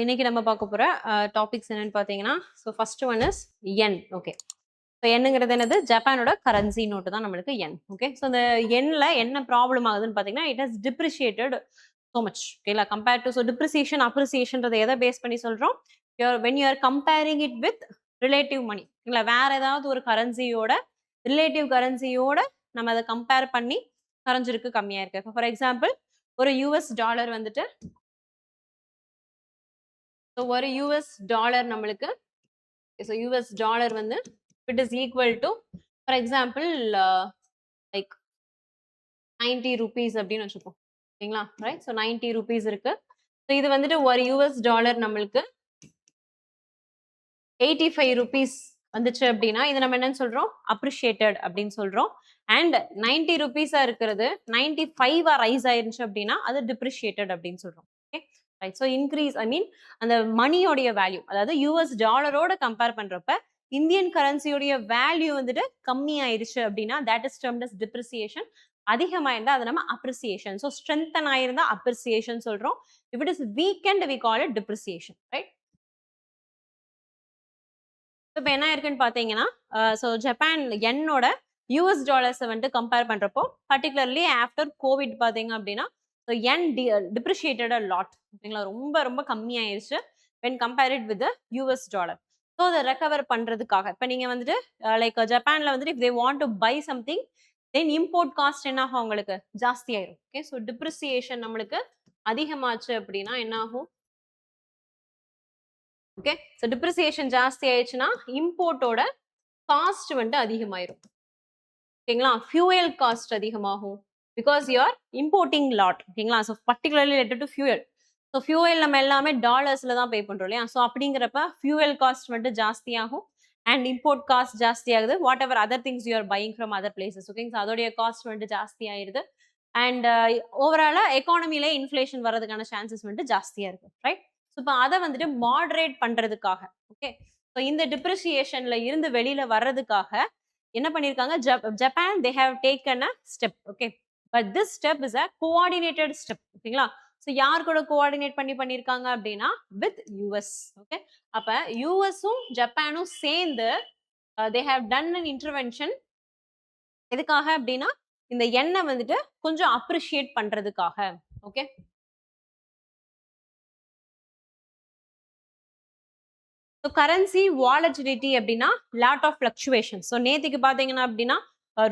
இன்னைக்கு நம்ம பார்க்க போற டாபிக்ஸ் என்னன்னு பார்த்தீங்கன்னா, so first one is yen. Okay. So யென்னுங்கிறது என்னது? ஜப்பானோட கரன்சி நோட்டு தான் நம்மளுக்கு யென். ஓகே. ஸோ இந்த யென்ல என்ன ப்ராப்ளம் ஆகுதுன்னு பார்த்தீங்கன்னா, it has depreciated so much. ஓகேங்களா? கம்பேர்ட் டு ஸோ டிப்ரிசியேஷன், அப்ரிசியேஷன்றத எதை பேஸ் பண்ணி சொல்றோம்? When you are comparing it with relative money. இல்ல வேற ஏதாவது ஒரு கரன்சியோட ரிலேட்டிவ் கரன்சியோட நம்ம அதை கம்பேர் பண்ணி கரைஞ்சிருக்கு, கம்மியா இருக்கு. ஃபார் எக்ஸாம்பிள், ஒரு யூஎஸ் டாலர் வந்துட்டு ஸோ ஒரு யூஎஸ் டாலர் நம்மளுக்கு ஸோ யூஎஸ் டாலர் வந்து it is equal to for example like 90 rupees அப்படின்னு வச்சுப்போம். ஓகேங்களா? ரைட். ஸோ 90 ருபீஸ் இருக்கு. ஸோ இது வந்துட்டு ஒரு யூஎஸ் டாலர் நம்மளுக்கு 85 ருபீஸ் வந்துச்சு அப்படின்னா இது நம்ம என்னன்னு சொல்றோம்? அப்ரிஷியேட்டட் அப்படின்னு சொல்றோம். அண்ட் 90 ருபீஸா இருக்கிறது 95 ரைஸ் ஆயிருச்சு அப்படின்னா அது டிப்ரிஷியேட்டட் அப்படின்னு சொல்றோம். Okay right. So increase I mean அந்த மணியோடைய வேல்யூ, அதாவது யூஎஸ் டாலரோட கம்பேர் பண்றப்ப இந்தியன் கரன்சியோடைய வேல்யூ வந்துட்டு கம்மி ஆயிருச்சு அப்படின்னா that is termed as depreciation. அதிகமாயிருந்தா அது நம்ம அப்ரிசியேஷன். ஸோ ஸ்ட்ரென்தன் ஆயிருந்தா அப்ரிசியேஷன் சொல்றோம். If it is weakened we call it depreciation. Right. இப்போ என்ன இருக்குன்னு பார்த்தீங்கன்னா, ஸோ ஜப்பான் யென்னோட யூஎஸ் டாலர்ஸை வந்துட்டு கம்பேர் பண்ணுறப்போ பர்டிகுலர்லி ஆஃப்டர் கோவிட் பார்த்தீங்க அப்படின்னா so yen depreciated a lot. ஓகேங்களா? ரொம்ப ரொம்ப கம்மியாயிருச்சு when compared with US dollar. So அதை ரெக்கவர் பண்ணுறதுக்காக இப்போ நீங்கள் வந்துட்டு லைக் ஜப்பானில் வந்துட்டு if they want to buy something then import cost என்ன ஆகும்? உங்களுக்கு ஜாஸ்தி ஆயிரும். ஓகே. ஸோ டிப்ரிசியேஷன் நம்மளுக்கு அதிகமாச்சு அப்படின்னா என்ன ஆகும்? ஓகே. ஸோ டிப்ரிசியேஷன் ஜாஸ்தி ஆயிடுச்சுன்னா இம்போர்ட்டோட காஸ்ட் வந்துட்டு அதிகமாயிரும். ஓகேங்களா? ஃபியூயல் காஸ்ட் அதிகமாகும். Because you are importing lot. ஓகேங்களா? So particularly related to fuel. So fuel நம்ம எல்லாமே டாலர்ஸ்ல தான் பே பண்றோம் இல்லையா? ஸோ அப்படிங்கிறப்ப ஃபியூயல் காஸ்ட் வந்துட்டு ஜாஸ்தி ஆகும். அண்ட் இம்போர்ட் காஸ்ட் ஜாஸ்தி ஆகுது. What ever other things you are buying from other places. Okay. So அதோடைய காஸ்ட் வந்துட்டு ஜாஸ்தி ஆயிருது. அண்ட் ஓவராலா எக்கானமிலே இன்ஃபிளேஷன் வர்றதுக்கான சான்சஸ் வந்துட்டு ஜாஸ்தியா இருக்கு. ரைட். ஸோ இப்போ அதை வந்துட்டு மாடரேட் பண்றதுக்காக ஓகே. ஸோ இந்த டிப்ரிசியேஷன்ல இருந்து வெளியில வர்றதுக்காக என்ன பண்ணிருக்காங்க? Japan they have taken a step. Okay. But this step is a coordinated step. ஓகேங்களா? ஸோ யார் கூட கோஆர்டினேட் பண்ணிருக்காங்க அப்படின்னா வித் யூஎஸ். ஓகே. அப்ப யூஎஸும் ஜப்பானும் சேர்ந்து they have done an intervention. எதுக்காக அப்படின்னா இந்த எண்ணெய் வந்துட்டு கொஞ்சம் அப்ரிஷியேட் பண்றதுக்காக. ஓகே. ஸோ கரன்சி வாலட்டிலிட்டி அப்படின்னா லாட் ஆஃப் ஃபிளக்சுவேஷன். ஸோ நேற்றுக்கு பார்த்தீங்கன்னா அப்படின்னா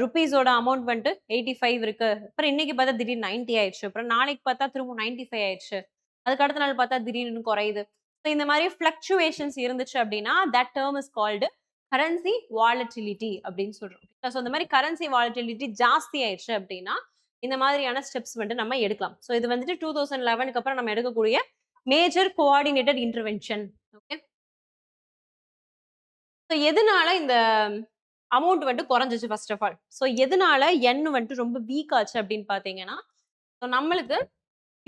ருபீஸோட அமௌண்ட் வந்துட்டு 85 இருக்கு. அப்புறம் இன்னைக்கு பார்த்தா திடீர்னு 90 ஆயிடுச்சு. அப்புறம் நாளைக்கு பார்த்தா திரும்ப 95 ஆயிடுச்சு. அதுக்கு அடுத்த நாள் பார்த்தா திடீர்னு குறையுது. ஸோ இந்த மாதிரி ஃபிளக்சுவேஷன்ஸ் இருந்துச்சு அப்படின்னா that term is called currency volatility அப்படின்னு சொல்றோம். ஸோ இந்த மாதிரி கரன்சி வாலட்டிலிட்டி ஜாஸ்தி ஆயிடுச்சு அப்படின்னா இந்த மாதிரியான ஸ்டெப்ஸ் வந்துட்டு நம்ம எடுக்கலாம். ஸோ இது வந்துட்டு 2011க்கு அப்புறம் நம்ம எடுக்கக்கூடிய major coordinated intervention. Okay. So எதனால இந்த அமௌண்ட் வந்துட்டு குறைஞ்சிச்சு ஃபர்ஸ்ட் ஆஃப் ஆல்? ஸோ எதனால எண் வந்துட்டு ரொம்ப வீக் ஆச்சு அப்படின்னு பார்த்தீங்கன்னா, ஸோ நம்மளுக்கு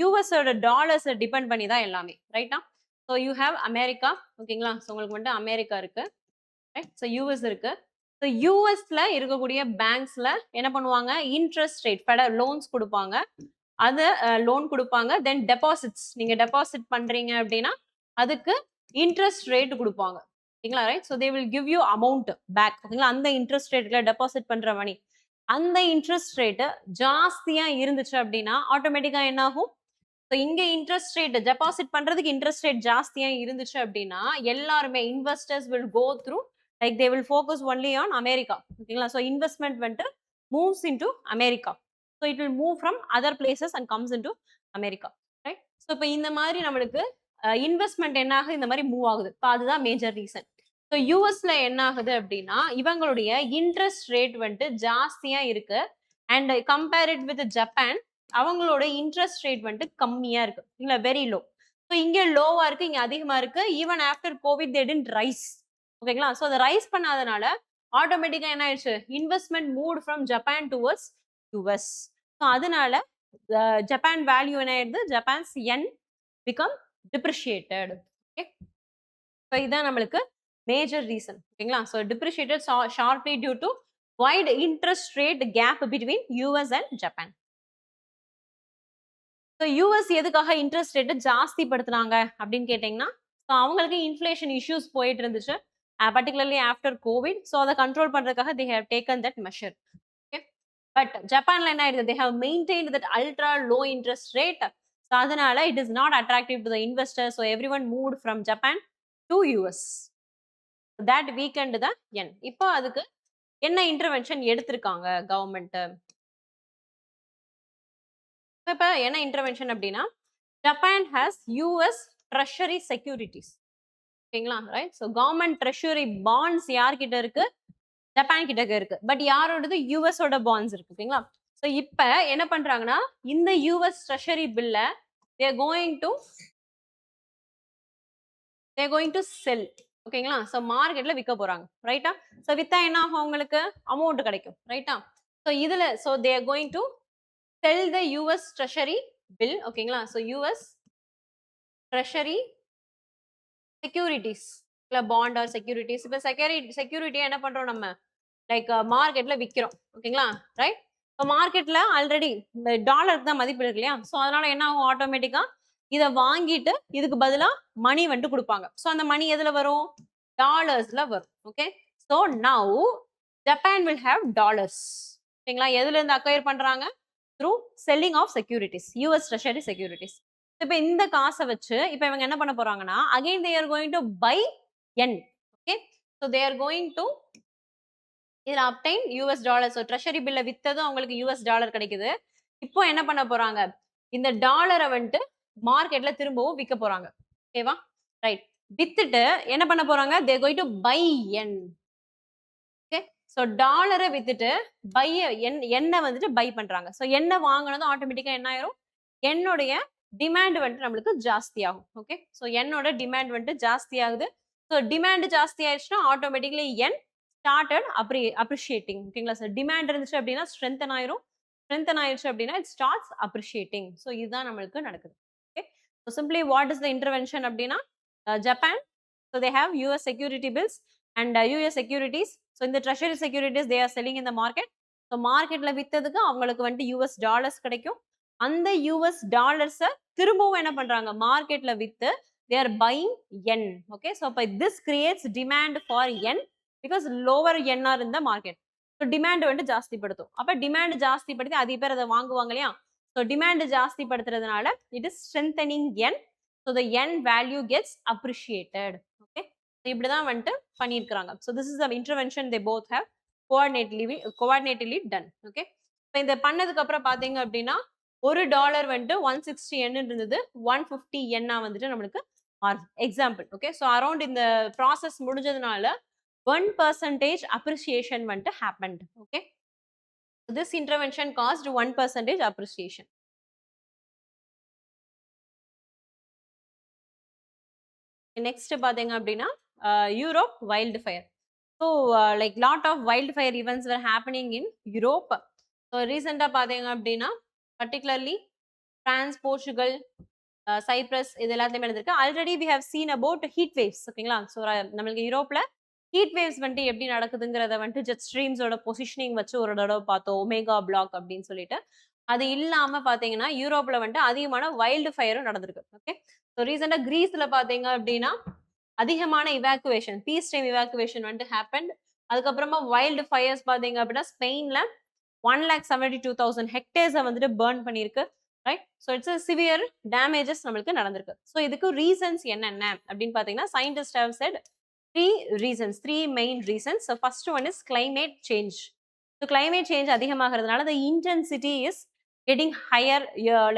யூஎஸோட டாலர்ஸை டிபெண்ட் பண்ணி தான் எல்லாமே. ரைட்டா? So you have America. ஓகேங்களா? ஸோ உங்களுக்கு வந்துட்டு அமெரிக்கா இருக்கு. ரைட். ஸோ யூஎஸ் இருக்கு. ஸோ யூஎஸ்ல இருக்கக்கூடிய பேங்க்ஸ்ல என்ன பண்ணுவாங்க? இன்ட்ரெஸ்ட் ரேட் ஃபெடரல் லோன்ஸ் கொடுப்பாங்க. அது லோன் கொடுப்பாங்க. தென் டெபாசிட்ஸ் நீங்க டெபாசிட் பண்றீங்க அப்படின்னா அதுக்கு இன்ட்ரெஸ்ட் ரேட் கொடுப்பாங்க. ஓகேங்களா? Right. So they will give you amount back. ஓகேங்களா? அந்த இன்ட்ரெஸ்ட் ரேட்ல டெபாசிட் பண்ற மணி அந்த இன்ட்ரெஸ்ட் ரேட் ஜாஸ்தியா இருந்துச்சு அப்படின்னா ஆட்டோமேட்டிக்கா என்ன ஆகும்? ஸோ இங்க இன்ட்ரெஸ்ட் ரேட் டெபாசிட் பண்றதுக்கு இன்ட்ரெஸ்ட் ரேட் ஜாஸ்தியா இருந்துச்சு அப்படின்னா எல்லாருமே investors will go through like they will focus only on America. ஓகேங்களா? ஸோ இன்வெஸ்ட்மெண்ட் வந்துட்டு moves into America. So it will move from other places and comes into America. Right. So இப்போ இந்த மாதிரி நம்மளுக்கு இன்வெஸ்ட்மெண்ட் என்ன ஆகுது? இந்த மாதிரி மூவ் ஆகுது. இப்போ அதுதான் மேஜர் ரீசன். ஸோ யூஎஸ்ல என்ன ஆகுது அப்படின்னா இவங்களுடைய இன்ட்ரெஸ்ட் ரேட் வந்துட்டு ஜாஸ்தியா இருக்கு. அண்ட் கம்பேரிட் வித் ஜப்பான் அவங்களோட இன்ட்ரெஸ்ட் ரேட் வந்துட்டு கம்மியா இருக்கு. இல்ல வெரி லோ. ஸோ இங்க லோவா இருக்கு, இங்க அதிகமா இருக்கு. Even after Covid they didn't rise. ஓகேங்களா? ஸோ அதை ரைஸ் பண்ணாதனால ஆட்டோமேட்டிக்கா என்ன ஆயிடுச்சு? Investment move from Japan towards US. So அதனால ஜப்பான் வேல்யூ என்ன ஆயிடுது? Japan's yen become depreciated. Okay. So இதான் நம்மளுக்கு மேஜர் ரீசன். ஓகேங்களா? So depreciated sharply due to wide interest rate gap between US and Japan. So US எதுக்காக interest ரேட்டை ஜாஸ்தி படுத்துனாங்க அப்படின்னு கேட்டிங்கன்னா, ஸோ அவங்களுக்கு இன்ஃப்ளேஷன் இஷ்யூஸ் போயிட்டு இருந்துச்சு. Particularly after Covid. ஸோ அதை கண்ட்ரோல் பண்றதுக்காக they have taken that measure. Okay. But ஜப்பான்ல என்ன ஆயிடுது? They have maintained that ultra low interest rate. So அதனால it is not attractive to the investor. So everyone moved from Japan to US. That weakened the yen. இப்போ அதுக்கு என்ன intervention எடுத்திருக்காங்க government? இப்ப என்ன இன்டர்வென்ஷன் அப்படின்னா, Japan has US treasury securities. ஓகேங்களா? Right. So government treasury bonds யார்கிட்ட இருக்கு? ஜப்பான் கிட்ட இருக்கு. பட் யாரோடது? யூஎஸோட பாண்ட்ஸ் இருக்கு. ஓகேங்களா? ஸோ இப்ப என்ன பண்றாங்கன்னா, இந்த யூஎஸ் ட்ரெஷரி பில்ல தே ஆர் கோயிங் டு செல். ஓகேங்களா? ஸோ மார்க்கெட்ல விற்க போறாங்க. ரைட்டா? ஸோ வித்தா என்ன ஆகும்? உங்களுக்கு அமௌண்ட் கிடைக்கும். ரைட்டா? ஸோ இதுல தே are going to sell the US treasury bill. ஓகேங்களா? ஸோ யூஎஸ் ட்ரெஷரி செக்யூரிட்டிஸ் இல்ல பாண்ட் ஆர் செக்யூரிட்டிஸ். இப்ப செக்யூரிட்டியா என்ன பண்றோம் நம்ம? லைக் மார்க்கெட்ல விக்கிறோம். ஓகேங்களா? ரைட். இப்போ மார்க்கெட்ல ஆல்ரெடி இந்த டாலருக்கு தான் மதிப்பு இருக்கு இல்லையா? ஸோ அதனால என்ன ஆகும்? ஆட்டோமேட்டிக்கா இதை வாங்கிட்டு இதுக்கு பதிலா மணி வந்துட்டு கொடுப்பாங்க. ஸோ அந்த மணி எதுல வரும்? டாலர்ஸ்ல வரும். Okay. So now Japan will have dollars. ஓகேங்களா? எதுல இருந்து அக்வயர் பண்றாங்க? Through selling of securities, US treasury securities. இப்போ இந்த காசை வச்சு இப்போ இவங்க என்ன பண்ண போறாங்கன்னா, again they are going to buy yen. Okay. So they are going to இதில் obtain US dollar. So treasury பில்ல வித்ததும் அவங்களுக்கு யூஎஸ் டாலர் கிடைக்குது. இப்போ என்ன பண்ண போறாங்க? இந்த டாலரை வந்துட்டு மார்க்கெட்ல திரும்பவும் விற்க போறாங்க. ஓகேவா? ரைட். வித்துட்டு என்ன பண்ண போறாங்க? They going to buy yen. Okay. So டாலரை வித்துட்டு பை எண்ணை வந்துட்டு பை பண்றாங்க. ஸோ எண்ணெய் வாங்கினதும் ஆட்டோமேட்டிக்கா என்ன ஆயிரும்? என்னுடைய டிமாண்ட் வந்துட்டு நம்மளுக்கு ஜாஸ்தி ஆகும். ஓகே. ஸோ என்னோட டிமாண்ட் வந்துட்டு ஜாஸ்தி ஆகுது. ஸோ டிமாண்ட் ஜாஸ்தி ஆயிடுச்சுன்னா ஆட்டோமேட்டிக்லி என் ஸ்டார்டட் அப்ரிஷியேட்டிங். ஓகேங்களா? சார் டிமாண்ட் இருந்துச்சு அப்படின்னா ஸ்ட்ரென்தன் ஆயிரும். ஸ்ட்ரென்தன் ஆயிடுச்சு அப்படின்னா இட் ஸ்டார்ட்ஸ் அப்ரிஷியேட்டிங். ஸோ இதுதான் நம்மளுக்கு நடக்குது. Okay. So simply what is the intervention அப்படின்னா, Japan so they have US security bills and US securities. So இந்த treasury securities they are selling in the market. So மார்க்கெட்ல வித்ததுக்கு அவங்களுக்கு வந்துட்டு US dollars கிடைக்கும். அந்த யூஎஸ் டாலர்ஸை திரும்பவும் என்ன பண்றாங்க? மார்க்கெட்ல with they are buying yen. Okay, so this creates demand for yen because lower yen are in the market. So demand வந்து ஜாஸ்தி படுத்தும். அப்ப demand ஜாஸ்தி படுத்தி அதிக பேர் அதை வாங்குவாங்க இல்லையா? So demand ஜாஸ்தி படுத்துறதுனால it is strengthening yen. So the yen value gets appreciated. Okay, இப்படிதான் வந்துட்டு பண்ணியிருக்கிறாங்க. So this is the intervention they both have coordinately done. Okay, இப்போ இந்த பண்ணதுக்கு அப்புறம் பாத்தீங்க அப்படின்னா ஒரு டாலர் வந்துட்டு 160 yen இருந்தது 150 yen வந்துட்டு நம்மளுக்கு எக்ஸாம்பிள். ஓகே. ஸோ அரௌண்ட் இந்த ப்ராசஸ் முடிஞ்சதுனால 1% அப்ரிசியேஷன் வந்துட்டு happened. Okay. This intervention cost 1% appreciation. Next பாத்தீங்க அப்படின்னா Europe wild fire. So like lot of wild fire events were happening in Europe. So ரீசெண்டாக பார்த்தீங்க அப்படின்னா பர்டிகுலர்லி பிரான்ஸ், போர்ச்சுகல், சைப்ரஸ் இது எல்லாத்தையுமே நடந்திருக்கு. Already we have seen about heat waves. ஓகேங்களா? So நம்மளுக்கு யூரோப்ல ஹீட் வேவ்ஸ் வந்துட்டு எப்படி நடக்குதுங்கிறத வந்துட்டு ஜெட் ஸ்ட்ரீம்ஸோட பொசிஷனிங் வச்சு ஒரு தடவை பார்த்தோம், ஒமேகா பிளாக் அப்படின்னு சொல்லிட்டு. அது இல்லாம பாத்தீங்கன்னா யூரோப்ல வந்துட்டு அதிகமான வைல்டு ஃபயரும் நடந்திருக்கு. ஓகே. ஸோ ரீசெண்டா கிரீஸ்ல பாத்தீங்க அப்படின்னா அதிகமான இவாக்குவேஷன், பீஸ் டைம் இவாக்குவேஷன் வந்துட்டு ஹேப்பன். அதுக்கப்புறமா வைல்டு ஃபயர்ஸ் பாத்தீங்க அப்படின்னா ஸ்பெயின்ல 1,72,000 ஹெக்டேர்ஸை வந்துட்டு பர்ன் பண்ணியிருக்கு. Right. So it's severe damages நம்மளுக்கு நடந்திருக்கு. ஸோ இதுக்கு ரீசன்ஸ் என்னென்ன அப்படின்னு பார்த்தீங்கன்னா scientist have said three main reasons. So first one is climate change. So climate change அதிகமாகிறதுனால the intensity is getting higher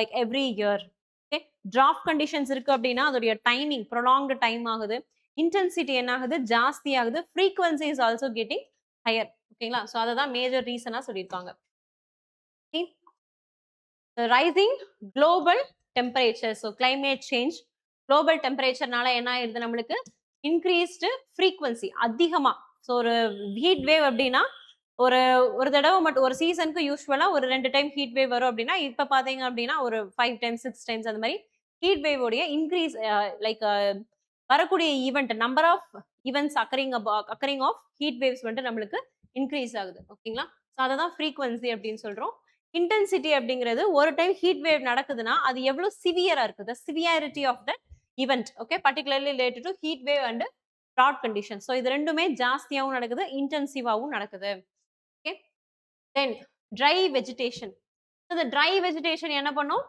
like every year. Okay. Drought conditions இருக்கு அப்படின்னா அதோடைய டைமிங் ப்ரொலாங்டு டைம் ஆகுது. Intensity என்ன ஆகுது? ஜாஸ்தி ஆகுது. Frequency is also getting higher. ஓகேங்களா? ஸோ அதை தான் மேஜர் ரீசனாக சொல்லியிருக்காங்க. Rising global temperature. So climate change, global டெம்பரேச்சர்னால என்ன ஆயிருது? நம்மளுக்கு இன்க்ரீஸ்டு ஃப்ரீக்வன்சி அதிகமாக. ஸோ ஒரு ஹீட் வேவ் அப்படின்னா ஒரு ஒரு தடவை மட்டும் ஒரு சீசனுக்கு யூஸ்வலாக ஒரு 2 டைம் ஹீட் வேவ் வரும் அப்படின்னா இப்போ பார்த்தீங்க அப்படின்னா ஒரு 5 டைம்ஸ் 6 டைம்ஸ் அந்த மாதிரி ஹீட் வேவோடைய இன்க்ரீஸ் லைக் வரக்கூடிய event number of events occurring of heat waves வந்துட்டு நம்மளுக்கு இன்க்ரீஸ் ஆகுது. ஓகேங்களா? ஸோ அதை தான் ஃப்ரீக்வன்சி அப்படின்னு சொல்கிறோம். இன்டென்சிட்டி அப்படிங்கிறது ஒரு டைம் ஹீட் வேவ் நடக்குதுன்னா அது எவ்வளவு சிவியரா இருக்குது severity of the event okay particularly related to heat wave and drought condition so இது ரெண்டுமே ஜாஸ்தியாகவும் நடக்குது இன்டென்சிவாகவும் நடக்குது ஓகே தென் ட்ரை வெஜிடேஷன் இந்த ட்ரை வெஜிடேஷன் என்ன பண்ணும்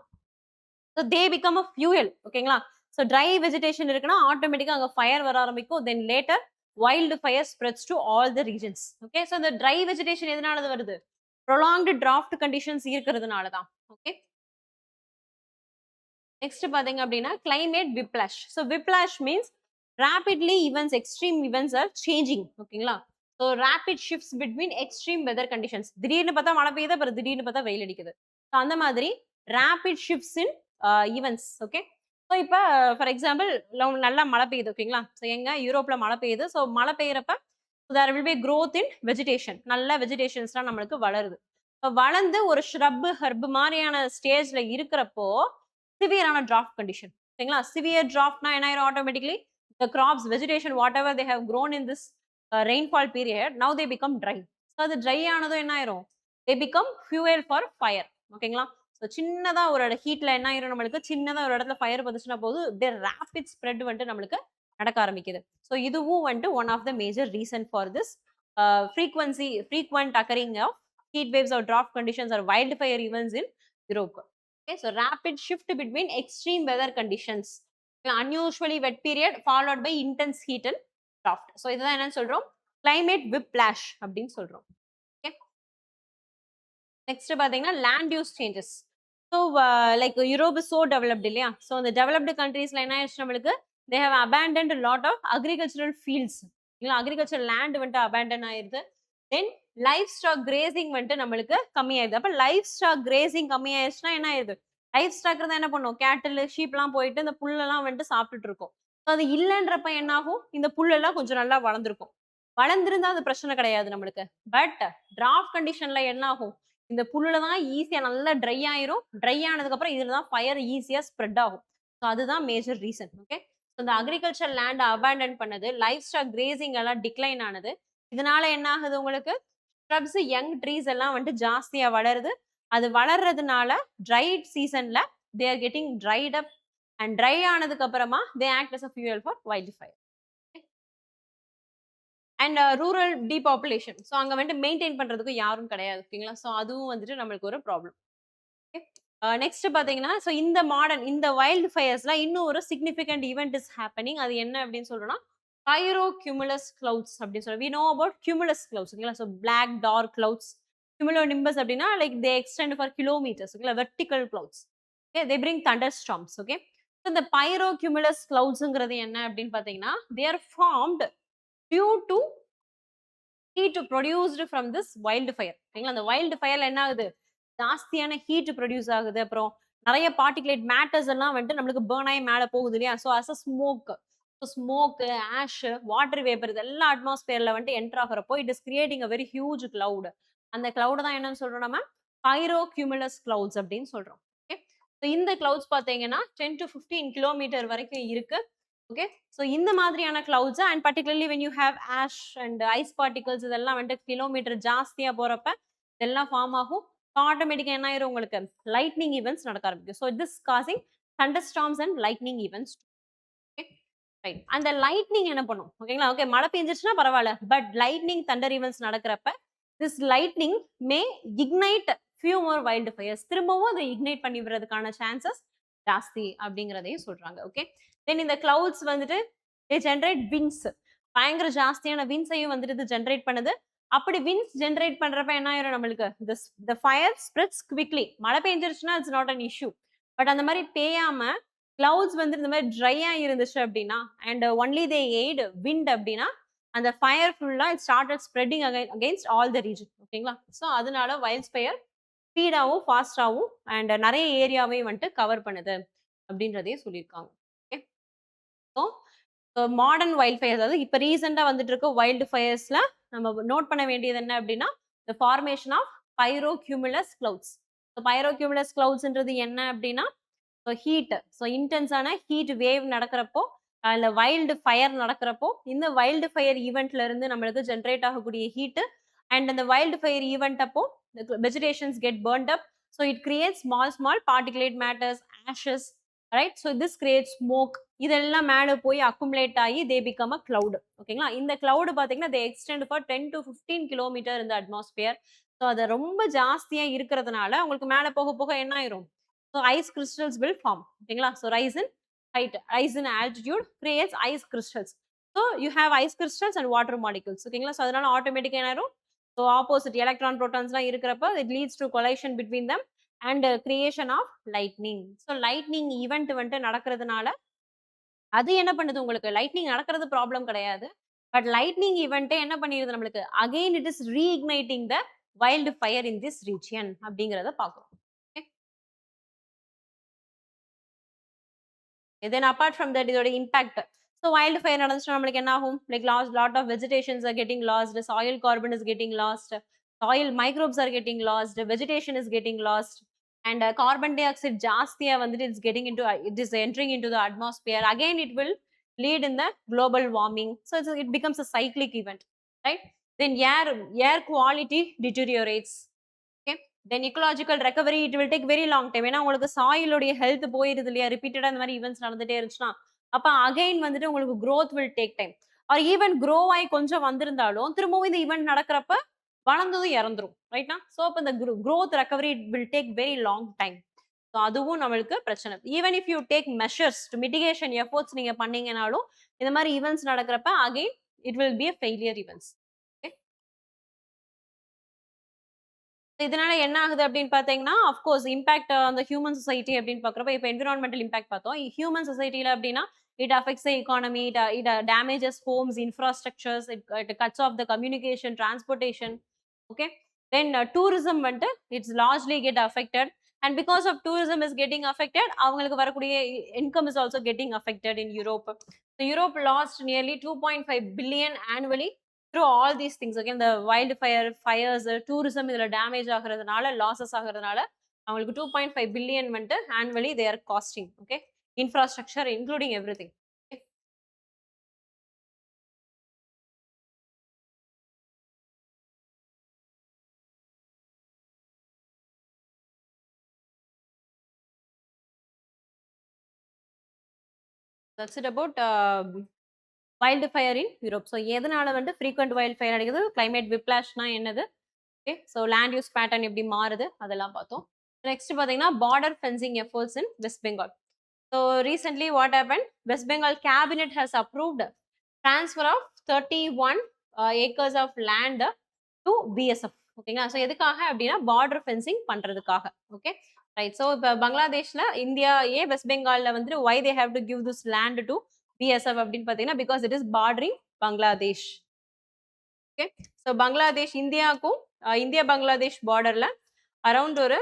so they become a fuel ஓகேங்களா ஸோ ட்ரை வெஜிடேஷன் இருக்குன்னா ஆட்டோமேட்டிக்காக அங்கே ஃபயர் வர ஆரம்பிக்கும் then later wild fire spreads to all the regions okay so இந்த ட்ரை வெஜிடேஷன் எதனால வருது ப்ரொலாங்டு டிராஃப்ட் கண்டிஷன்ஸ் இருக்கிறதுனால தான் ஓகே நெக்ஸ்ட் பாத்தீங்க அப்படின்னா climate whiplash so whiplash means rapidly events extreme events are changing ஓகேங்களா so rapid shifts between extreme weather conditions திடீர்னு பார்த்தா மழை பெய்யுது அப்புறம் திடீர்னு பார்த்தா வெயில் அடிக்குது ஸோ அந்த மாதிரி ரேபிட் ஷிஃப்ட்ஸ் இன் ஈவெண்ட்ஸ் ஓகே ஸோ இப்போ ஃபார் எக்ஸாம்பிள் நல்லா மழை பெய்யுது ஓகேங்களா ஸோ எங்க யூரோப்ல மழை பெய்யுது ஸோ மழை பெய்யறப்ப there will be growth in vegetation நல்ல வெஜிடேஷன்ஸ்லாம் நம்மளுக்கு வளருது இப்போ வளர்ந்து ஒரு ஷ்ரப் ஹர்ப் மாதிரியான ஸ்டேஜ்ல இருக்கிறப்போ சிவியரான டிராஃப்ட் கண்டிஷன் ஓகேங்களா சிவியர் டிராஃப்ட்னா என்ன ஆயிரும் automatically the crops vegetation whatever they have grown in this rainfall period now they become dry so அது dry ஆனதும் என்ன ஆயிரும் they become fuel for fire ஓகேங்களா ஸோ சின்னதா ஒரு ஹீட்ல என்ன ஆயிரும் நம்மளுக்கு சின்னதா ஒரு இடத்துல ஃபயர் பத்துச்சுன்னா போது ரேபிட் ஸ்ப்ரெட் வந்துட்டு நம்மளுக்கு நடக்க ஆரம்பிக்குது ஸோ இதுவும் வந்துட்டு one of the major reason for this frequent occurring of heat waves or drought conditions or wildfire events in Europe. Okay, so rapid shift between extreme weather conditions, unusually wet period followed by intense heat and drought. So இதுதான் என்னன்னு சொல்றோம் climate whiplash அப்படின்னு சொல்றோம். Okay. Next பாத்தீங்கன்னா land use changes. So like Europe is so developed இல்லையா? So இந்த developed countriesல என்ன ஆயிடுச்சு நம்மளுக்கு they have abandoned a lot of agricultural fields. இல்ல agricultural land வந்துட்டு abandon ஆயிருது. Then லைஃப் ஸ்டாக் கிரேசிங் வந்துட்டு நம்மளுக்கு கம்மியாயிருது அப்ப லைஃப் ஸ்டாக் கிரேசிங் கம்மியாயிருச்சுன்னா என்ன ஆயிருது லைஃப் ஸ்டாக் தான் என்ன பண்ணும் கேட்டில் ஷீப்லாம் போயிட்டு இந்த புல்லெல்லாம் வந்துட்டு சாப்பிட்டுட்டு இருக்கும் ஸோ அது இல்லைன்றப்ப என்ன ஆகும் இந்த புல்லெல்லாம் கொஞ்சம் நல்லா வளர்ந்துருக்கும் வளர்ந்துருந்தா அது பிரச்சனை கிடையாது நம்மளுக்கு பட் டிராஃப்ட் கண்டிஷன்ல என்ன ஆகும் இந்த புல்லுல தான் ஈஸியா நல்லா ட்ரை ஆயிரும் ட்ரை ஆனதுக்கு அப்புறம் இதுல தான் ஃபயர் ஈஸியா ஸ்ப்ரெட் ஆகும் ஸோ அதுதான் மேஜர் ரீசன் ஓகே ஸோ இந்த அக்ரிகல்ச்சர் லேண்ட் அபேண்டன் பண்ணது லைஃப் ஸ்டாக் கிரேசிங் எல்லாம் டிக்ளைன் ஆனது இதனால என்ன ஆகுது உங்களுக்கு ஸ்hrubs யங் ட்ரீஸ் எல்லாம் வந்துட்டு ஜாஸ்தியா வளருது அது வளர்றதுனால ட்ரைட் சீசன்ல they are getting dried up and dry ஆனதுக்கு அப்புறமா they act as a fuel for wild fire and rural depopulation so அங்கே வந்துட்டு மெயின்டைன் பண்ணுறதுக்கு யாரும் கிடையாது ஓகேங்களா ஸோ அதுவும் வந்துட்டு நம்மளுக்கு ஒரு ப்ராப்ளம் நெக்ஸ்ட் பார்த்தீங்கன்னா ஸோ இந்த மாடர்ன் இந்த வைல்டு ஃபயர்ஸ்ல இன்னும் ஒரு சிக்னிஃபிகண்ட் ஈவெண்ட் இஸ் ஹேப்பனிங் அது என்ன அப்படின்னு சொல்றோம்னா பைரோக்யூமுலஸ் கிளவுட்ஸ் அப்படின்னு சொல்லி we know about cumulus clouds ஓகேங்களா so black dark clouds cumulonimbus அப்படின்னா like they extend for kilometres ஓகேங்களா vertical clouds okay they bring thunder storms okay so இந்த பைரோக்யூமுலஸ் கிளவுட்ஸுங்கிறது என்ன அப்படின்னு பார்த்தீங்கன்னா they are formed due to heat produced from this wild fire ஓகேங்களா அந்த wild ஃபயர்ல என்ன ஆகுது ஜாஸ்தியான ஹீட் ப்ரொடியூஸ் ஆகுது அப்புறம் நிறைய பார்ட்டிகுலேட் மேட்டர்ஸ் எல்லாம் வந்துட்டு நம்மளுக்கு பேர்ன் ஆகி மேலே போகுது இல்லையா so as a smoke ash water vapour இது எல்லாம் அட்மாஸ்பியர்ல வந்துட்டு என்டர் ஆகிறப்போ it is creating a very huge cloud அந்த கிளவுட் தான் என்னன்னு சொல்றோம் நம்ம பைரோக்யூமுலஸ் கிளவுட்ஸ் அப்படின்னு சொல்றோம் ஓகே ஸோ இந்த கிளவுட்ஸ் பார்த்தீங்கன்னா 10 to 15 கிலோமீட்டர் வரைக்கும் இருக்கு ஓகே ஸோ இந்த மாதிரியான clouds and particularly when you have ash and ice particles இதெல்லாம் வந்துட்டு கிலோமீட்டர் ஜாஸ்தியா போறப்ப இதெல்லாம் ஃபார்ம் ஆகும் ஆட்டோமேட்டிக்காக என்ன ஆயிரும் உங்களுக்கு லைட்னிங் ஈவெண்ட்ஸ் நடக்க ஆரம்பிக்கும் so this causing Thunder storms and lightning events right அந்த லைட்னிங் என்ன பண்ணும் ஓகேங்களா ஓகே மழை பெஞ்சிருச்சுன்னா பரவாயில்ல பட் லைட்னிங் தண்டர் ஈவெண்ட்ஸ் நடக்கிறப்ப this lightning May ignite few more wild fires திரும்பவும் அதை இக்னைட் பண்ணி விடுறதுக்கான சான்சஸ் ஜாஸ்தி அப்படிங்கிறதையும் சொல்றாங்க ஓகே தென் இந்த கிளவுட்ஸ் வந்துட்டு தே ஜென்ரேட் வின்ஸ் பயங்கர ஜாஸ்தியான வின்ஸையும் வந்துட்டு இது ஜென்ரேட் பண்ணுது அப்படி வின்ஸ் ஜென்ரேட் பண்றப்ப என்ன ஆயிரும் நம்மளுக்கு த ஃபயர் ஸ்ப்ரெட்ஸ் குவிக்லி மழை பெஞ்சிருச்சுன்னா it's not an issue but அந்த மாதிரி பெய்யாம கிளவுட்ஸ் வந்து இந்த மாதிரி ட்ரையா இருந்துச்சு அப்படின்னா and only they eight wind அப்படின்னா அந்த ஃபயர் ஃபுல்லா it started spreading against all the region ஓகேங்களா ஸோ அதனால வைல்ட் ஃபயர் ஸ்பீடாகவும் ஃபாஸ்டாகவும் அண்ட் நிறைய ஏரியாவையும் வந்துட்டு கவர் பண்ணுது அப்படின்றதையும் சொல்லியிருக்காங்க okay so modern wild fires அதாவது இப்போ ரீசெண்டாக வந்துட்டு இருக்க வைல்டு ஃபயர்ஸ்ல நம்ம நோட் பண்ண வேண்டியது என்ன அப்படின்னா the formation of pyrocumulus clouds so pyrocumulus கிளவுட்ஸ்ன்றது என்ன அப்படின்னா ஸோ ஹீட் ஸோ இன்டென்ஸான ஹீட் வேவ் நடக்கிறப்போ அதில் வைல்டு ஃபயர் நடக்கிறப்போ இந்த வைல்டு ஃபயர் ஈவெண்ட்ல இருந்து நம்மளுக்கு ஜென்ரேட் ஆகக்கூடிய ஹீட்டு அண்ட் அந்த வைல்டு ஃபயர் ஈவெண்ட் அப்போ vegetations get burnt up So it creates small particulate matters, ashes, right? So this creates smoke. இதெல்லாம் மேல போய் accumulate ஆகி they become a cloud. ஓகேங்களா? இந்த cloud பாத்தீங்கன்னா they extend for 10 to 15 kilometer in the atmosphere. So அது ரொம்ப ஜாஸ்தியா இருக்கிறதுனால உங்களுக்கு மேல போக போக என்ன ஆயிரும்? So ice crystals will form. ஓகேங்களா? So rise in height, rise in altitude creates ice crystals. So you have ice crystals and water molecules. ஓகேங்களா? So அதனால ஆட்டோமேட்டிக்கா என்ன ஆயிரும்? So opposite electron protonsலாம் இருக்கிறப்ப it leads to collision between them and creation of lightning. So lightning event வந்துட்டு நடக்கிறதுனால அது என்ன பண்ணுது உங்களுக்கு? லைட்னிங் நடக்கிறது ப்ராப்ளம் கிடையாது. பட் லைட்னிங் ஈவென்ட்டே என்ன பண்ணிருது நம்மளுக்கு? Again it is reigniting the wild fire in this region அப்படிங்கிறத பார்க்கிறோம். Okay. Then apart from that இதோட இம்பாக்ட். ஸோ வைல்ட் ஃபயர் நடந்துச்சுன்னா நம்மளுக்கு என்ன ஆகும்? Like lot of vegetations are getting lost, soil carbon is getting lost, soil microbes are getting lost, vegetation is getting lost. And carbon dioxide ஜாஸ்தியா வந்துட்டு it's getting into it is entering into the atmosphere. Again it will lead in the global warming. So it becomes a cyclic event, right? Then air quality deteriorates. Okay. Then ecological recovery it will take very long time. ஏன்னா உங்களுக்கு சாயிலுடைய health போயிருது இல்லையா? ரிப்பீட்டடா இந்த மாதிரி events நடந்துட்டே இருந்துச்சுன்னா அப்ப அகைன் வந்துட்டு உங்களுக்கு growth will take time. Or even grow ஆகி கொஞ்சம் வந்திருந்தாலும் திரும்பவும் இந்த ஈவெண்ட் நடக்கிறப்ப வளர்ந்ததும் இறந்துரும். ரைட்டா? ஸோ அப்போ இந்த growth recovery will take very long time. So அதுவும் நம்மளுக்கு பிரச்சனை. Even if you take measures to mitigation efforts நீங்க பண்ணீங்கனாலும் இந்த மாதிரி ஈவெண்ட்ஸ் நடக்கிறப்ப again it will be a failure events. இதனால என்ன ஆகுது அப்படின்னு பாத்தீங்கன்னா அஃப்கோர்ஸ் இம்பாக்ட் அந்த ஹியூமன் சொசைட்டி அப்படின்னு பாக்குறப்ப இப்போ என்விரான்மெண்டல் இம்பாக்ட் பார்த்தோம். ஹியூமன் சொசைட்டில அப்படின்னா it affects the economy, it damages homes, infrastructures, it cuts off the communication, transportation. Okay. Then tourism வந்துட்டு it's largely get affected, and because of tourism is getting affected அவங்களுக்கு வரக்கூடிய income is also getting affected in Europe. So Europe lost nearly 2.5 billion annually through all these things. Again the wildfire, fires, tourism இதுல damage ஆகுறதுனால, losses ஆகுறதுனால அவங்களுக்கு 2.5 billion வந்துட்டு annually they are costing. Okay. Infrastructure including everything. Okay. That's it about wildfire in Europe. So எதனால வந்து frequent wildfire அடிக்குது, climate whiplashனா என்னது, okay, so land use pattern எப்படி மாறுது அதெல்லாம் பார்த்தோம். Next பாத்தீங்கன்னா border fencing efforts in West Bengal. So recently what happened? West Bengal cabinet has approved transfer of 31 acres of land to BSF. ஓகேங்களா? So எதுக்காக அப்படின்னா பார்டர் ஃபென்சிங் பண்றதுக்காக. Okay right. So இப்போ பங்களாதேஷ்ல இந்தியா ஏன் வெஸ்ட் பெங்கால்ல வந்துட்டு why they have to give this land to BSF அப்படின்னு பார்த்தீங்கன்னா because it is bordering Bangladesh. Okay. So Bangladesh இந்தியாவுக்கும் இந்தியா பங்களாதேஷ் பார்டர்ல அரௌண்ட் ஒரு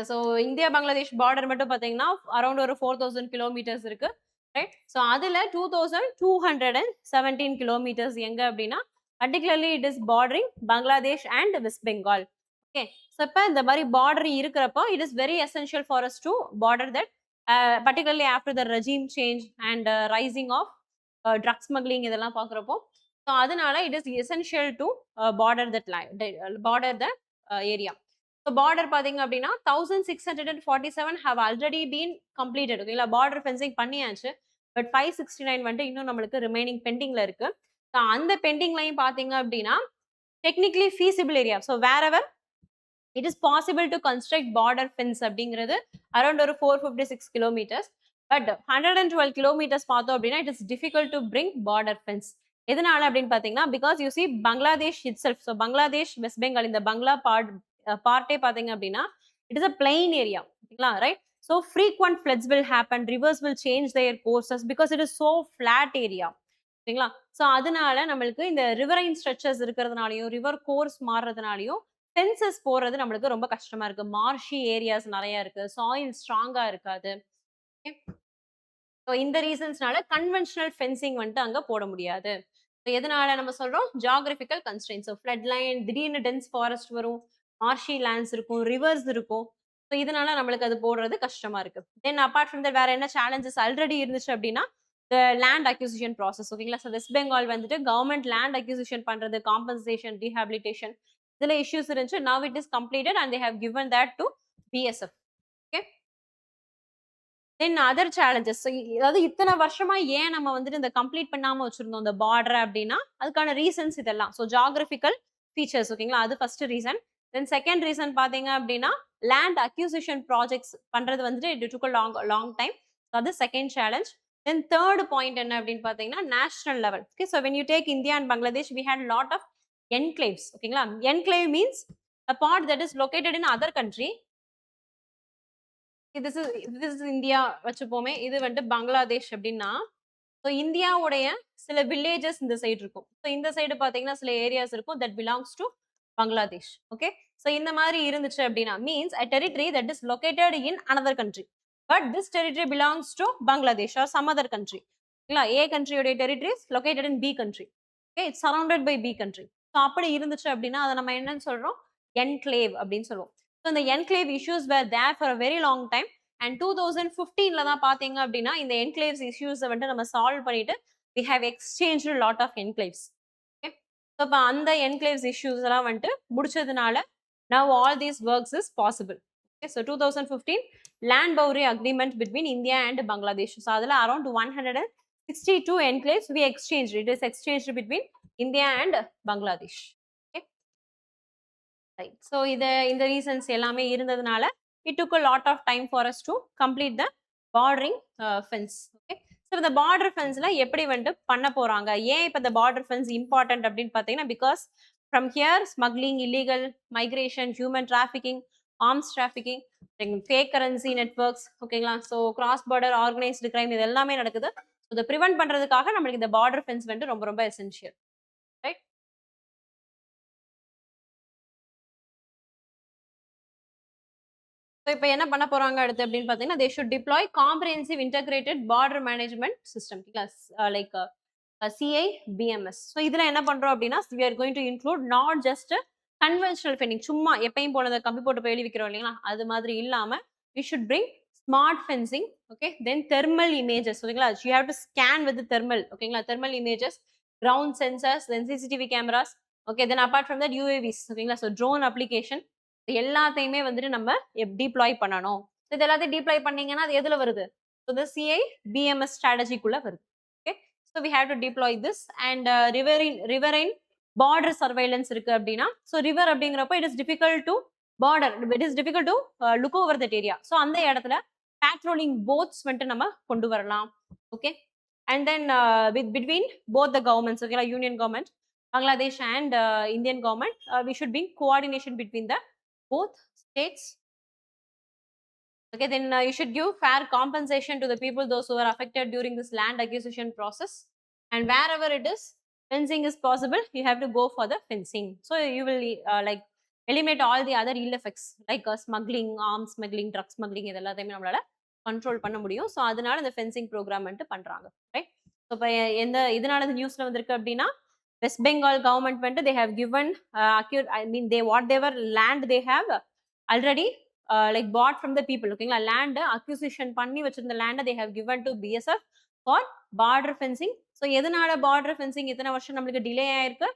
ஸோ இந்தியா பங்களாதேஷ் பார்டர் மட்டும் பார்த்தீங்கன்னா அரௌண்ட் ஒரு 4000 கிலோமீட்டர்ஸ் இருக்கு. ரைட். ஸோ அதுல 2217 கிலோமீட்டர்ஸ் எங்க அப்படின்னா particularly it is bordering Bangladesh and West Bengal. Okay. So இப்ப இந்த மாதிரி border இருக்கிறப்போ it is very essential for us to border that, particularly after the regime change and rising of drug smuggling இதெல்லாம் பார்க்குறப்போ so அதனால it is essential to border that line, border the area. So border பார்த்தீங்க அப்படின்னா 1647 have already been completed. ஓகேங்களா? border fencing பண்ணியாச்சு. But 569 வந்துட்டு இன்னும் நம்மளுக்கு ரிமைனிங் பெண்டிங்ல இருக்கு. அந்த பெண்டிங் லைன் பாத்தீங்க அப்படின்னா technically feasible area. So wherever it is possible to construct border fence அப்படிங்கிறது அரௌண்ட் ஒரு 456 கிலோமீட்டர்ஸ். பட் 112 கிலோமீட்டர்ஸ் பார்த்தோம் அப்படின்னா it is difficult to bring border fence. எதனால அப்படின்னு பாத்தீங்கன்னா because you see Bangladesh itself. So Bangladesh West Bengal இந்த பங்களா பார்ட்டே பாத்தீங்க அப்படின்னா it is a plain area. ஓகேங்களா? Right. So frequent floods will happen, rivers will change their courses because it is so flat area. ஓகேங்களா? So அதனால நம்மளுக்கு இந்த ரிவரைன் ஸ்ட்ரெச்சஸ் இருக்கிறதுனாலையும் ரிவர் கோர்ஸ் மாறுறதுனாலையும் ஃபென்சஸ் போறது நம்மளுக்கு ரொம்ப கஷ்டமா இருக்கு. மார்ஷி ஏரியாஸ் நிறைய இருக்கு, சாயில் ஸ்ட்ராங்கா இருக்காது. ஸோ இந்த ரீசன்ஸ்னால கன்வென்ஷனல் ஃபென்சிங் வந்துட்டு அங்க போட முடியாது. ஸோ எதனால நம்ம சொல்றோம்? Geographical constrains. So flood line, திடீர்னு டென்ஸ் ஃபாரஸ்ட் வரும், மார்ஷி லேண்ட்ஸ் இருக்கும், ரிவர்ஸ் இருக்கும். ஸோ இதனால நம்மளுக்கு அது போடுறது கஷ்டமா இருக்கு. தென் அப்பார்ட் ஃப்ரம் தட் வேற என்ன சேலஞ்சஸ் ஆல்ரெடி இருந்துச்சு அப்படின்னா லேண்ட் அக்யூசிஷன் ப்ராசஸ். ஓகேங்களா? ஸோ வெஸ்ட் பெங்கால் வந்துட்டு கவர்மெண்ட் லேண்ட் அக்யூசிஷன் பண்றது, காம்பன்சேஷன், ரீஹாபிலிட்டேஷன் இதுல இஷ்யூஸ் இருந்துச்சு. Now it is completed and they have given that to BSF. Okay. Then other challenges. அதாவது இத்தனை வருஷமா ஏன் நம்ம வந்துட்டு இந்த கம்ப்ளீட் பண்ணாம வச்சிருந்தோம் இந்த பார்டர் அப்படின்னா, அதுக்கான ரீசன்ஸ் இதெல்லாம். ஸோ ஜியோகிராபிக்கல் ஃபீச்சர்ஸ் ஓகேங்களா? அது first reason. Then second reason பார்த்தீங்க அப்படின்னா, லேண்ட் அக்யூசிஷன் ப்ராஜெக்ட்ஸ் பண்றது வந்துட்டு it took a long time. அது second challenge. Then third point என்ன அப்படின்னு பார்த்தீங்கன்னா, national level. Okay, so when you take India and Bangladesh we had lot of enclaves. ஓகேங்களா? Enclave means a part that is located in other country. This is India வச்சுப்போமே. இது வந்துட்டு பங்களாதேஷ் அப்படின்னா, so இந்தியாவுடைய சில வில்லேஜஸ் இந்த சைடு இருக்கும். ஸோ இந்த சைடு பார்த்தீங்கன்னா சில ஏரியாஸ் இருக்கும் that belongs to Bangladesh. Okay, so இந்த மாதிரி இருந்துச்சு அப்படின்னா means a territory that is located in another country but this territory belongs to Bangladesh or some other country. இல்ல ஏ கண்ட்ரியோடைய territories located in B country. Okay, it's surrounded by B country. So அப்படி இருந்துச்சு அப்படின்னா அதை நம்ம என்னன்னு சொல்றோம்? Enclave அப்படின்னு சொல்லுவோம். ஸோ இந்த enclave issues were there for a very long time. And 2015ல தான் பாத்தீங்க அப்படின்னா இந்த என்க்ளேவ்ஸ் இஷ்யூஸை வந்துட்டு நம்ம சால்வ் பண்ணிட்டு we have exchange lot of enclaves. Okay, so இப்போ அந்த என்க்ளேவ்ஸ் இஷ்யூஸ் எல்லாம் வந்துட்டு முடிச்சதுனால now all these works is possible. Okay, so 2015 land boundary agreement between India and Bangladesh. So அதில் around 162 enclaves we exchange. It is exchange between India and Bangladesh. So இந்த reasons எல்லாமே இருந்ததுனால it took a lot of time for us to complete the bordering fence. Okay, so இந்த border fenceல எப்படி வந்து பண்ண போறாங்க? ஏன் இப்ப இந்த border fence important அப்படின்னு பார்த்தீங்கன்னா, because from here smuggling, illegal migration, human trafficking, arms trafficking, fake currency networks, ஓகேங்களா? So cross border organized crime இது எல்லாமே நடக்குது. இதை ப்ரிவென்ட் பண்றதுக்காக நம்மளுக்கு இந்த border fence வந்து ரொம்ப ரொம்ப எசென்ஷியல். ரைட்? இப்போ என்ன பண்ண போறாங்க அடுத்து அப்படின்னு பார்த்தீங்கன்னா, they should deploy comprehensive integrated border management system like CIBMS. So இதுல என்ன பண்றோம் அப்படின்னா, we are going to include not just conventional fencing, சும்மா எப்பயும் போல கம்பி போட்டு போய் எழுதி வைக்கிறோம் இல்லைங்களா, அது மாதிரி இல்லாம we should bring smart fencing. Okay, then thermal images. ஓகேங்களா, you have to scan with the thermal. ஓகேங்களா, thermal images, ground sensors, then CCTV cameras. Okay, then apart from that UAVs. ஓகேங்களா, ஸோ ட்ரோன் அப்ளிகேஷன் எல்லாத்தையுமே வந்துட்டு நம்ம deploy பண்ணணும். இது எல்லாத்தையும் deploy பண்ணீங்கன்னா அது எதுல வருது? ஸோ இந்த CIBMS ஸ்ட்ராட்டஜிக்குள்ள வருது. Okay, so we have to deploy this. And riverine border surveillance இருக்கு அப்படின்னா, ஸோ ரிவர் அப்படிங்கிறப்போ it is difficult to border, it is difficult to look over that area. So அந்த இடத்துல பேட்ரோலிங் போட்ஸ் வந்துட்டு நம்ம கொண்டு வரலாம். Okay, and then between both the governments, ஓகேங்களா, union government, Bangladesh and Indian government, we should bring coordination between the both states. Okay, then you should give fair compensation to the people, those who are affected during this land acquisition process. And wherever it is, fencing is possible, you have to go for the fencing. So you will like eliminate all the other ill effects like smuggling, arms smuggling, drug smuggling, இதெல்லாத்தையுமே நம்மளால control பண்ண முடியும். So அதனால இந்த fencing program வந்துட்டு பண்றாங்க. Right? So இப்போ எந்த இதனால இந்த நியூஸ்ல வந்திருக்கு அப்படின்னா, West Bengal government வந்துட்டு they have given whatever land they have already like bought from the people. ஓகேங்களா, land acquisition பண்ணி வச்சிருந்த land they have given to BSF for border fencing. So எதனால border fencing இத்தனை வருஷம் நம்மளுக்கு டிலே ஆயிருக்கு?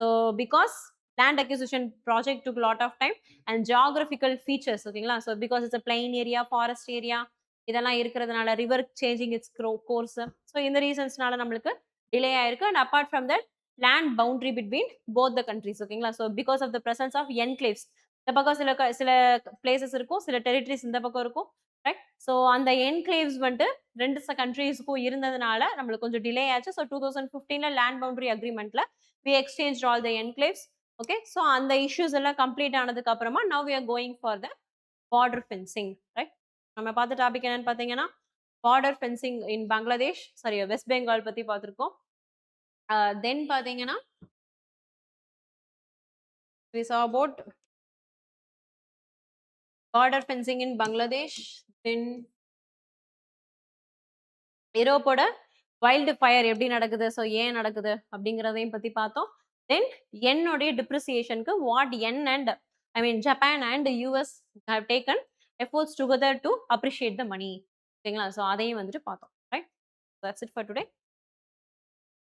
So because land acquisition project took lot of time and geographical features. ஓகேங்களா, so because it's a plain area, forest area இதெல்லாம் இருக்கிறதுனால river changing its course. So இந்த ரீசன்ஸ்னால நம்மளுக்கு டிலே ஆயிருக்கு. And apart from that land boundary between both the countries. ஓகேங்களா, so because of the presence of enclaves, இந்த பக்கம் சில places இருக்கும், சில டெரிட்டரிஸ் இந்த பக்கம் இருக்கும். ரைட்? ஸோ அந்த என்க்ளேவ்ஸ் வந்துட்டு ரெண்டு கண்ட்ரீஸ்க்கும் இருந்ததுனால நம்மளுக்கு கொஞ்சம் டிலே ஆச்சு. ஸோ 2015ல லேண்ட் பவுண்டரி அக்ரிமெண்ட்ல we exchange all the enclaves. Okay, so அந்த இஷ்யூஸ் எல்லாம் கம்ப்ளீட் ஆனதுக்கு அப்புறமா now we are going for the border fencing. Right? நம்ம பார்த்த டாபிக் என்னன்னு பார்த்தீங்கன்னா, border fencing in Bangladesh, sorry West Bengal பத்தி பார்த்துருக்கோம். Then பாத்தீங்கன்னா we saw about border fencing in Bangladesh. Then யூரோப்போட வைல்டு ஃபயர் எப்படி நடக்குது, ஸோ ஏன் நடக்குது அப்படிங்கிறதையும் பத்தி பார்த்தோம். தென் என்னுடைய டிப்ரிசியேஷனுக்கு what yen and Japan and US have taken efforts together to appreciate the money. ஓகேங்களா, ஸோ அதையும் வந்துட்டு பார்த்தோம். Right? That's it for today.